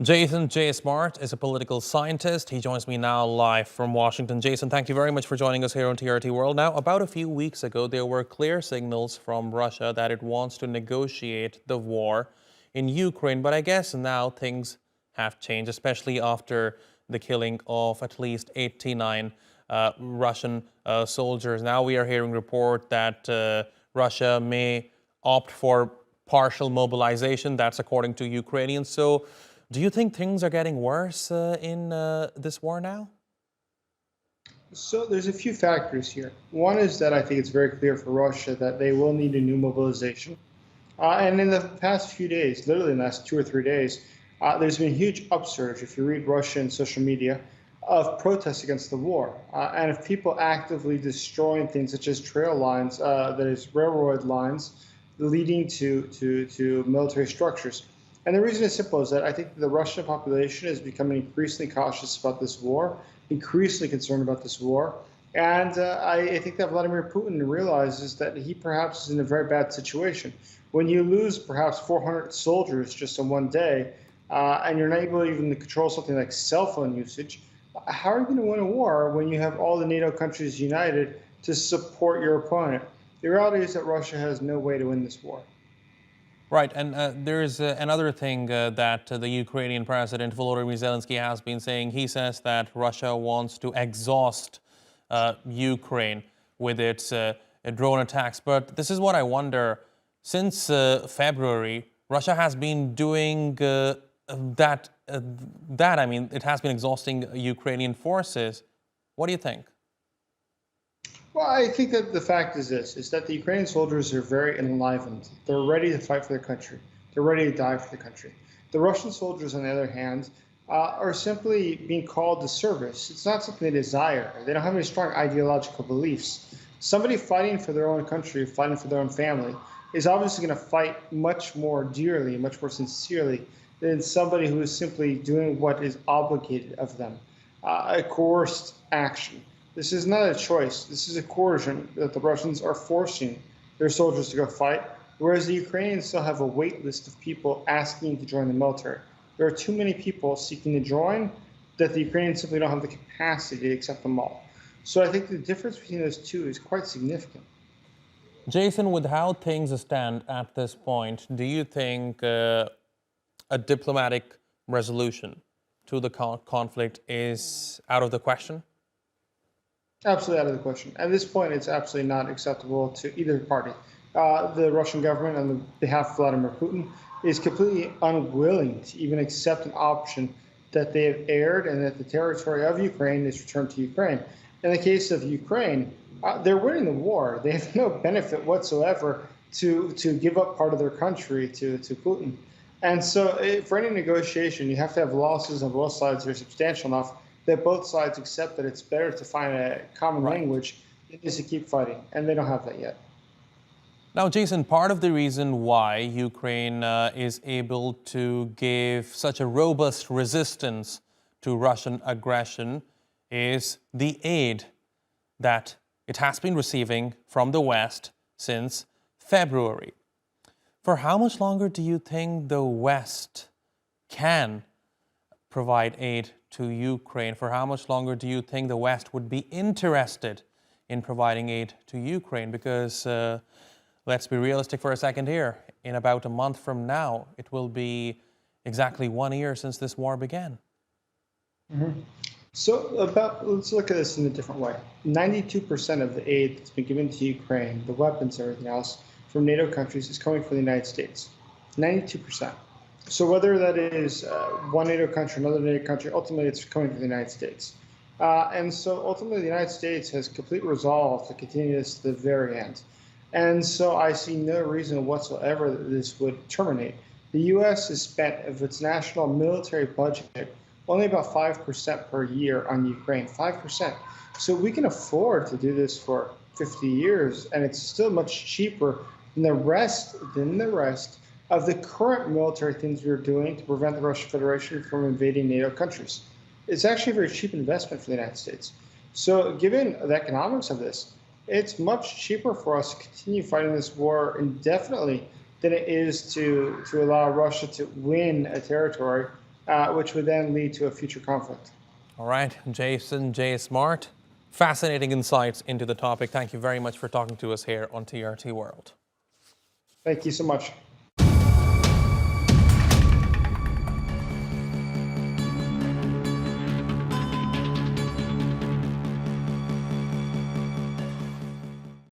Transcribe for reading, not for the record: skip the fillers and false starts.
Jeyson Jay Smart is a political scientist. He joins me now live from Washington. Jeyson, thank you very much for joining us here on TRT World. Now, about a few weeks ago, there were clear signals from Russia that it wants to negotiate the war in Ukraine. But I guess now things have changed, especially after the killing of at least 89 Russian soldiers. Now we are hearing report that Russia may opt for partial mobilization. That's according to Ukrainians. So do you think things are getting worse in this war now? So there's a few factors here. One is that I think it's very clear for Russia that they will need a new mobilization. And in the past few days, literally in the last 2 or 3 days, there's been a huge upsurge, if you read Russian social media, of protests against the war. And of people actively destroying things such as trail lines, that is railroad lines, leading to military structures. And the reason is simple, is that I think the Russian population is becoming increasingly cautious about this war, increasingly concerned about this war. And I think that Vladimir Putin realizes that he perhaps is in a very bad situation. When you lose perhaps 400 soldiers just in one day, and you're not able even to control something like cell phone usage, how are you going to win a war when you have all the NATO countries united to support your opponent? The reality is that Russia has no way to win this war. Right, and there's another thing that the Ukrainian President Volodymyr Zelensky has been saying. He says that Russia wants to exhaust Ukraine with its drone attacks. But this is what I wonder. Since February, Russia has been doing that. I mean, it has been exhausting Ukrainian forces. What do you think? Well, I think that the fact is this, is that the Ukrainian soldiers are very enlivened. They're ready to fight for their country. They're ready to die for the country. The Russian soldiers, on the other hand, are simply being called to service. It's not something they desire. They don't have any strong ideological beliefs. Somebody fighting for their own country, fighting for their own family, is obviously going to fight much more dearly, much more sincerely than somebody who is simply doing what is obligated of them, a coerced action. This is not a choice. This is a coercion that the Russians are forcing their soldiers to go fight, whereas the Ukrainians still have a wait list of people asking to join the military. There are too many people seeking to join that the Ukrainians simply don't have the capacity to accept them all. So I think the difference between those two is quite significant. Jeyson, with how things stand at this point, do you think a diplomatic resolution to the conflict is out of the question? Absolutely out of the question. At this point, it's absolutely not acceptable to either party. The Russian government, on behalf of Vladimir Putin, is completely unwilling to even accept an option that they have erred and that the territory of Ukraine is returned to Ukraine. In the case of Ukraine, they're winning the war. They have no benefit whatsoever to give up part of their country to Putin. And so for any negotiation, you have to have losses on both sides that are substantial enough that both sides accept that it's better to find a common language than just to keep fighting. And they don't have that yet. Now, Jeyson, part of the reason why Ukraine is able to give such a robust resistance to Russian aggression is the aid that it has been receiving from the West since February. For how much longer do you think the West can provide aid to Ukraine? For how much longer do you think the West would be interested in providing aid to Ukraine? Because let's be realistic for a second here. In about a month from now, it will be exactly 1 year since this war began. Mm-hmm. So let's look at this in a different way. 92% of the aid that's been given to Ukraine, the weapons and everything else, from NATO countries is coming from the United States. 92%. So whether that is one NATO country, another NATO country, ultimately it's coming from the United States. And so ultimately the United States has complete resolve to continue this to the very end. And so I see no reason whatsoever that this would terminate. The U.S. has spent of its national military budget only about 5% per year on Ukraine, 5%. So we can afford to do this for 50 years, and it's still much cheaper than the rest of the current military things we're doing to prevent the Russian Federation from invading NATO countries. It's actually a very cheap investment for the United States. So given the economics of this, it's much cheaper for us to continue fighting this war indefinitely than it is to allow Russia to win a territory which would then lead to a future conflict. All right, Jayson J. Smart, fascinating insights into the topic. Thank you very much for talking to us here on TRT World. Thank you so much.